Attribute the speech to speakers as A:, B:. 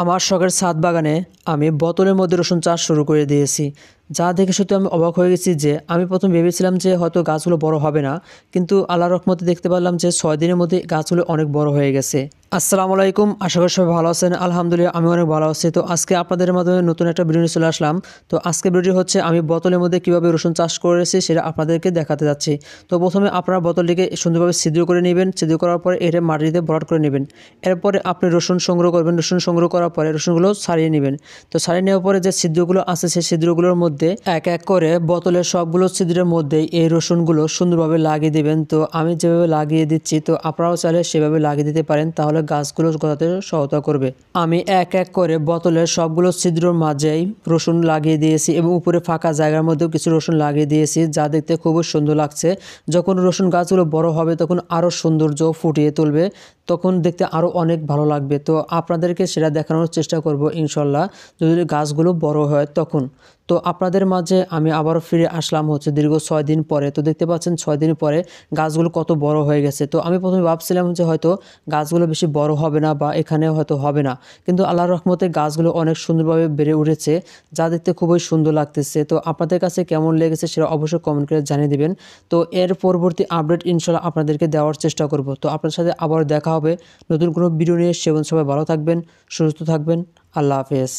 A: আমার শখের ছাদ বাগানে আমি বোতলের মধ্যে রসুন চাষ শুরু করে দিয়েছি। যা দেখে সত্যি আমি অবাক হয়ে গেছি যে আমি প্রথম ভেবেছিলাম যে হয়তো গাছগুলো বড় হবে না, কিন্তু আল্লাহর রহমতে দেখতে পারলাম যে 6 দিনের মধ্যে গাছগুলো অনেক বড় হয়ে গেছে। আসসালামু আলাইকুম, আশা করি সবাই ভালো আছেন। আলহামদুলিল্লাহ আমি অনেক ভালো আছি। তো আজকে আপনাদের মাধ্যমে নতুন একটা ভিডিও নিয়ে চলে আসলাম। তো আজকে ভিডিও হচ্ছে আমি বোতলের মধ্যে কীভাবে রসুন চাষ করেছি সেটা আপনাদেরকে দেখাতে যাচ্ছি। তো প্রথমে আপনারা বোতলটিকে সুন্দরভাবে ছিদ্র করে নেবেন। ছিদ্র করার পরে এটা মাটিতে ভরাট করে নেবেন। এরপরে আপনি রসুন সংগ্রহ করবেন। রসুন সংগ্রহ করার পরে রসুনগুলো ছাড়িয়ে নেবেন। তো ছাড়িয়ে নেওয়ার পরে যে ছিদ্রগুলো আছে সেই ছিদ্রগুলোর মধ্যে এক এক করে বোতলের সবগুলো ছিদ্রের মধ্যেই এই রসুনগুলো সুন্দরভাবে লাগিয়ে দিবেন। তো আমি যেভাবে লাগিয়ে দিচ্ছি, তো আপনারাও চাইলে সেভাবে লাগিয়ে দিতে পারেন, তাহলে গাছগুলো গজাতে সহায়তা করবে। আমি এক এক করে বোতলের সবগুলো ছিদ্রের মাঝেই রসুন লাগিয়ে দিয়েছি এবং উপরে ফাঁকা জায়গার মধ্যেও কিছু রসুন লাগিয়ে দিয়েছি, যা দেখতে খুবই সুন্দর লাগছে। যখন রসুন গাছগুলো বড় হবে তখন আরও সৌন্দর্য ফুটিয়ে তুলবে, তখন দেখতে আরও অনেক ভালো লাগবে। তো আপনাদেরকে সেটা দেখানোর চেষ্টা করব ইনশাল্লাহ, যদি গাছগুলো বড় হয় তখন। তো আপনাদের মাঝে আমি আবারও ফিরে আসলাম হচ্ছে দীর্ঘ 6 দিন পরে। তো দেখতে পাচ্ছেন 6 দিন পরে গাছগুলো কত বড় হয়ে গেছে। তো আমি প্রথমে ভাবছিলাম যে হয়তো গাছগুলো বেশি বড় হবে না বা এখানে হয়তো হবে না, কিন্তু আল্লাহর রহমতে গাছগুলো অনেক সুন্দরভাবে বেড়ে উঠেছে, যা দেখতে খুবই সুন্দর লাগতেছে। তো আপনাদের কাছে কেমন লেগেছে সেটা অবশ্যই কমেন্ট করে জানিয়ে দেবেন। তো এর পরবর্তী আপডেট ইনশাল্লাহ আপনাদেরকে দেওয়ার চেষ্টা করব। তো আপনার সাথে আবার দেখা হবে নতুন কোনো ভিডিও নিয়ে। সে সবাই ভালো থাকবেন, সুস্থ থাকবেন। আল্লাহ হাফেজ।